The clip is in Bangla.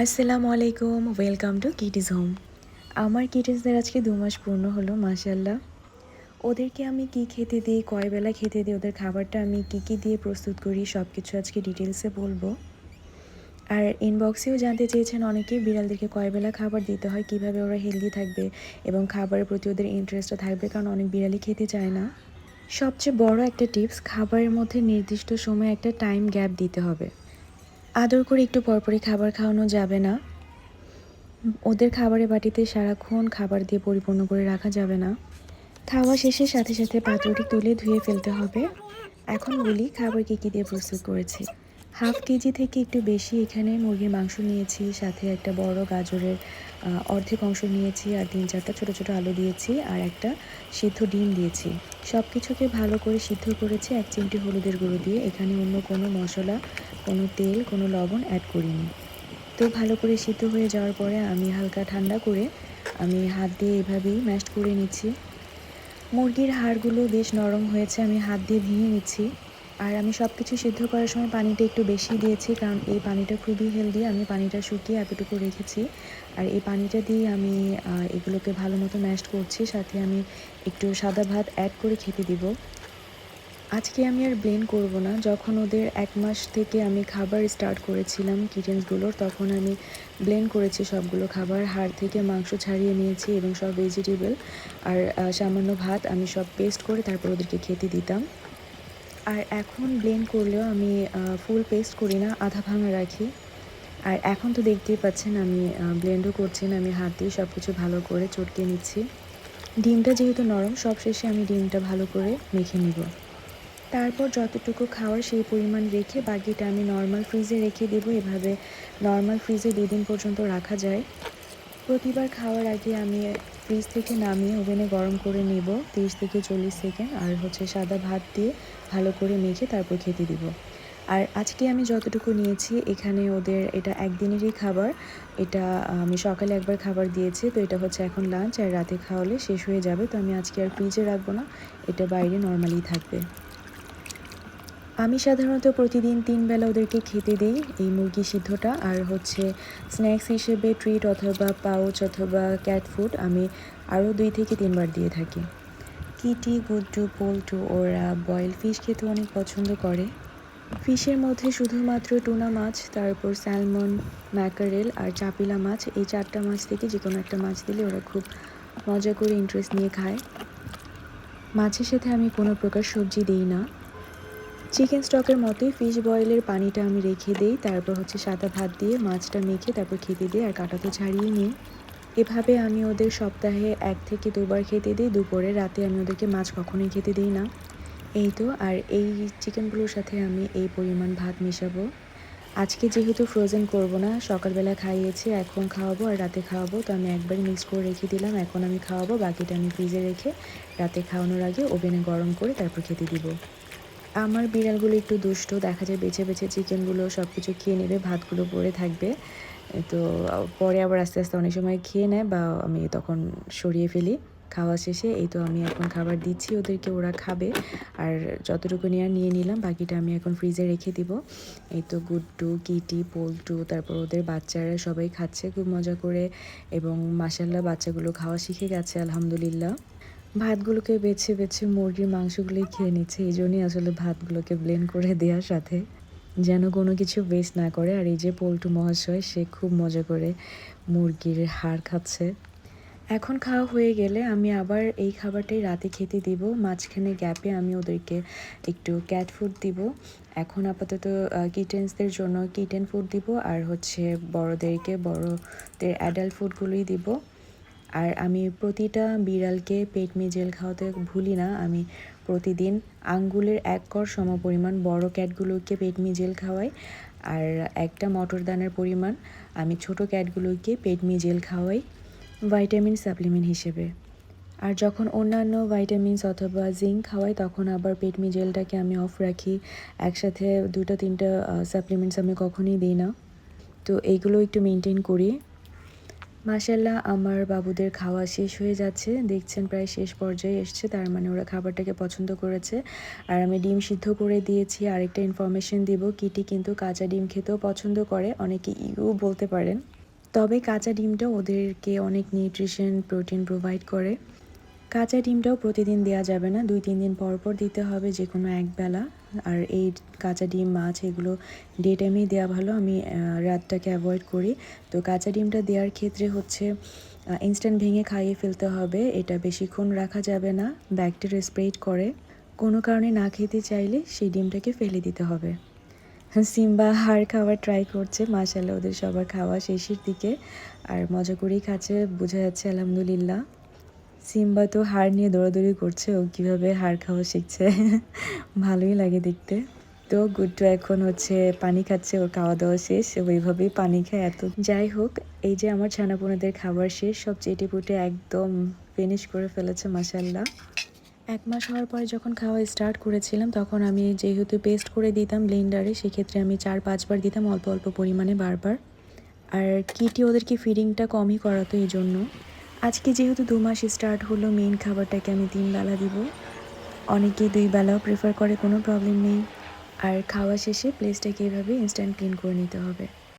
আসসালামু আলাইকুম, ওয়েলকাম টু কিটিজ হোম। আমার কিটিজদের আজকে ২ মাস পূর্ণ হলো মাশাআল্লাহ। ওদেরকে আমি কি খেতে দিই, কয় বেলা খেতে দিই, ওদের খাবারটা আমি কি দিয়ে প্রস্তুত করি সব কিছু আজকে ডিটেইলসে বলবো। আর ইনবক্সেও জানতে চেয়েছেন অনেকেই বিড়ালদেরকে কয় বেলা খাবার দিতে হয়, কিভাবে ওরা হেলদি থাকবে এবং খাবারের প্রতি ওদের ইন্টারেস্টটা থাকবে, কারণ অনেক বিড়ালই খেতে চায় না। সবচেয়ে বড় একটা টিপস, খাবারের মধ্যে নির্দিষ্ট সময়ে একটা টাইম গ্যাপ দিতে হবে। আদর করে একটু পরপরই খাবার খাওয়ানো যাবে না। ওদের খাবারের বাটিতে সারাক্ষণ খাবার দিয়ে পরিপূর্ণ করে রাখা যাবে না। খাওয়া শেষে সাথে সাথে পাত্রটি তুলে ধুয়ে ফেলতে হবে। এখন বলি খাবার কী দিয়ে প্রস্তুত করেছি। হাফ কেজি থেকে একটু বেশি এখানে মুরগির মাংস নিয়েছি, সাথে একটা বড় গাজরের অর্ধেক অংশ নিয়েছি, আর ৩-৪টা ছোটো ছোটো আলু দিয়েছি, আর একটা সিদ্ধ ডিম দিয়েছি। সব কিছুকে ভালো করে সিদ্ধ করেছি ১ চিমটি হলুদের গুঁড়ো দিয়ে। এখানে অন্য কোনো মশলা, কোনো তেল, কোনো লবণ অ্যাড করিনি। তো ভালো করে সিদ্ধ হয়ে যাওয়ার পরে আমি হালকা ঠান্ডা করে আমি হাত দিয়ে এভাবেই ম্যাশড করে নিচ্ছি। মুরগির হাড়গুলো বেশ নরম হয়েছে, আমি হাত দিয়ে ভেঙে নিচ্ছি। আর আমি সব কিছু সিদ্ধ করার সময় পানিটা একটু বেশি দিয়েছি, কারণ এই পানিটা খুবই হেলদি। আমি পানিটা শুকিয়ে এতটুকু রেখেছি, আর এই পানিটা দিয়ে আমি এগুলোকে ভালো মতো ম্যাশড করছি। সাথে আমি একটু সাদা ভাত অ্যাড করে খেতে দিব। আজকে আমি আর ব্লেন্ড করব না। যখন ওদের ১ মাস থেকে আমি খাবার স্টার্ট করেছিলাম কিটেন্সগুলোর, তখন আমি ব্লেন্ড করেছি সবগুলো খাবার। হাড় থেকে মাংস ছাড়িয়ে নিয়েছি এবং সব ভেজিটেবল আর সামান্য ভাত আমি সব পেস্ট করে তারপর ওদেরকে খেতে দিতাম। আর এখন ব্লেন্ড করলেও আমি ফুল পেস্ট করি না, আধা ভাঙা রাখি। আর এখন তো দেখতেই পাচ্ছেন আমি ব্লেন্ডও করছি না, আমি হাত দিয়ে সব কিছু ভালো করে চটকে নিচ্ছি। ডিমটা যেহেতু নরম, সবশেষে আমি ডিমটা ভালো করে মেখে নিব। তারপর যতটুকু খাওয়ার সেই পরিমাণ রেখে বাকিটা আমি নর্মাল ফ্রিজে রেখে দেবো। এভাবে নর্মাল ফ্রিজে ২ দিন পর্যন্ত রাখা যায়। প্রতিবার খাওয়ার আগে আমি ফ্রিজ থেকে নামিয়ে ওভেনে গরম করে নেব ৩০ থেকে ৪০ সেকেন্ড, আর সাদা ভাত দিয়ে ভালো করে মেখে তারপর খেতে দিব। আর আজকে আমি যতটুকু নিয়েছি এখানে ওদের এটা একদিনেরই খাবার। এটা আমি সকালে একবার খাবার দিয়েছি, তো এটা এখন লাঞ্চ, আর রাতে খাওয়ালে শেষ হয়ে যাবে। তো আমি আজকে আর ফ্রিজে রাখবো না, এটা বাইরে নর্মালি থাকবে। আমি সাধারণত প্রতিদিন ৩ বেলা ওদেরকে খেতে দেই এই মুরগি সিদ্ধটা। আর স্ন্যাক্স হিসেবে ট্রিট অথবা পাউচ অথবা ক্যাট ফুড আমি আরও ২ থেকে ৩ বার দিয়ে থাকি। কিটি, গুড্ডু, পল্টু ওরা বয়েল ফিশ খেতে অনেক পছন্দ করে। ফিশের মধ্যে শুধুমাত্র টুনা মাছ, তারপর স্যালমন, ম্যাকারেল আর চাপিলা মাছ, এই ৪টা মাছ থেকে যেকোনো একটা মাছ দিলে ওরা খুব মজা করে ইন্টারেস্ট নিয়ে খায়। মাছের সাথে আমি কোনো প্রকার সবজি দিই না। চিকেন স্টকের মতোই ফিশ বয়েলের পানিটা আমি রেখে দেই, তারপর সাদা ভাত দিয়ে মাছটা মেখে তারপর খেতে দিই, আর কাঁটা তো ছাড়িয়ে নিই। এভাবে আমি ওদের সপ্তাহে ১ থেকে ২ বার খেতে দিই। দুপুরে, রাতে আমি ওদেরকে মাছ কখনোই খেতে দিই না। এই তো, আর এই চিকেনগুলোর সাথে আমি এই পরিমাণ ভাত মেশাবো। আজকে যেহেতু ফ্রোজেন করব না, সকালবেলা খাইয়েছি, এখন খাওয়াবো আর রাতে খাওয়াবো, তো আমি একবারই মিক্স করে রেখে দিলাম। এখন আমি খাওয়াবো, বাকিটা আমি ফ্রিজে রেখে রাতে খাওয়ানোর আগে ওভেনে গরম করে তারপর খেতে দিব। আমার বিড়ালগুলো একটু দুষ্টু, দেখা যায় বেছে বেছে চিকেনগুলো সব কিছু খেয়ে নেবে, ভাতগুলো পড়ে থাকবে। তো পরে আবার আস্তে আস্তে অনেক সময় খেয়ে নেয়, বা আমি তখন সরিয়ে ফেলি। খাওয়া শেষে এই তো আমি এখন খাবার দিচ্ছি ওদেরকে, ওরা খাবে। আর যতটুকু নেওয়ার নিয়ে নিলাম, বাকিটা আমি এখন ফ্রিজে রেখে দিব। এই তো গুড্ডু, কিটি, পল্টু, তারপর ওদের বাচ্চারা সবাই খাচ্ছে খুব মজা করে, এবং মাশাআল্লাহ বাচ্চাগুলো খাওয়া শিখে গেছে আলহামদুলিল্লাহ। ভাতগুলোকে বেছে বেছে মুরগির মাংসগুলোই খেয়ে নিচ্ছে। এইজন্যই আসলে ভাতগুলোকে ব্লেন্ড করে দেওয়ার সাথে, যেন কোনো কিছু ওয়েস্ট না করে। আর এই যে পল্টু মহাশয়, সে খুব মজা করে মুরগির হাড় খাচ্ছে। এখন খাওয়া হয়ে গেলে আমি আবার এই খাবারটাই রাতে খেতে দিব। মাঝখানে গ্যাপে আমি ওদেরকে একটু ক্যাট ফুড দিব। এখন আপাতত কিটেন্সদের জন্য কিটেন ফুড দিব, আর বড়দের অ্যাডাল্ট ফুডগুলোই দিব। আর আমি প্রতিটা বিড়ালকে পেটমি জেল খাওয়াতে ভুলি না। আমি প্রতিদিন আঙ্গুলের ১ কর সমপরিমাণ বড় ক্যাটগুলোকে পেটমি জেল খাওয়াই, আর একটা মটর দানার পরিমাণ আমি ছোট ক্যাটগুলোকে পেটমি জেল খাওয়াই ভাইটামিন সাপ্লিমেন্ট হিসেবে। আর যখন অন্যান্য ভাইটামিনস অথবা জিঙ্ক খাওয়াই, তখন আবার পেটমি জেলটাকে আমি অফ রাখি। একসাথে ২টা ৩টা সাপ্লিমেন্টস আমি কখনোই দিই না। তো এইগুলো একটু মেনটেন করি। মাশাআল্লাহ আমার বাবুদের খাওয়া শেষ হয়ে যাচ্ছে। দেখছেন প্রায় শেষ পর্যায়ে এসছে। তার মানে ওরা খাবারটাকে পছন্দ করেছে। আর আমি ডিম সিদ্ধ করে দিয়েছি। আরেকটা ইনফরমেশন দিব, কিটি কিন্তু কাঁচা ডিম খেতেও পছন্দ করে। অনেকে ইউ বলতে পারেন। তবে কাঁচা ডিমটা ওদেরকে অনেক নিউট্রিশন, প্রোটিন প্রোভাইড করে। কাঁচা ডিমটাও প্রতিদিন দেয়া যাবে না, ২-৩ দিন পর পর দিতে হবে, যেকোনো একবেলা। আর এই কাঁচা ডিম, মাছ এগুলো ডে টাইমেই দেওয়া ভালো। আমি রাতটাকে অ্যাভয়েড করি। তো কাঁচা ডিমটা দেওয়ার ক্ষেত্রে হচ্ছে ইনস্ট্যান্ট ভেঙে খাইয়ে ফেলতে হবে। এটা বেশিক্ষণ রাখা যাবে না, ব্যাকটেরিয়া স্প্রেড করে। কোনো কারণে না খেতে চাইলে সেই ডিমটাকে ফেলে দিতে হবে। সিম্বা হাড় খাওয়ার ট্রাই করছে। মাশাআল্লাহ ওদের সবার খাওয়া শেষের দিকে। আর মজা করেই খাচ্ছে, বোঝা যাচ্ছে আলহামদুলিল্লাহ। সিম্বা তো হাড় নিয়ে দৌড়াদৌড়ি করছে, ও কীভাবে হাড় খাওয়া শিখছে। ভালোই লাগে দেখতে। তো গুড্ডু এখন হচ্ছে পানি খাচ্ছে, ওর খাওয়া দাওয়া শেষ, ওইভাবেই পানি খায় এত। যাই হোক, এই যে আমার ছানাপোনাদের খাবার শেষ, সব চেটেপুটে একদম ফিনিশ করে ফেলেছে মাশাআল্লাহ। ১ মাস হওয়ার পরে যখন খাওয়া স্টার্ট করেছিলাম, তখন আমি যেহেতু পেস্ট করে দিতাম ব্লেন্ডারে, সেক্ষেত্রে আমি ৪-৫ বার দিতাম অল্প অল্প পরিমাণে বারবার। আর কিটি ওদেরকে ফিডিংটা কমই করাতো এজন্য। আজকে যেহেতু ২ মাস স্টার্ট হলো, মেইন খাবারটাকে আমি ৩ বেলা দিব। অনেকেই ২ বেলাও প্রেফার করে, কোনো প্রবলেম নেই। আর খাওয়া শেষে প্লেসটাকে এভাবে ইনস্ট্যান্ট ক্লিন করে নিতে হবে।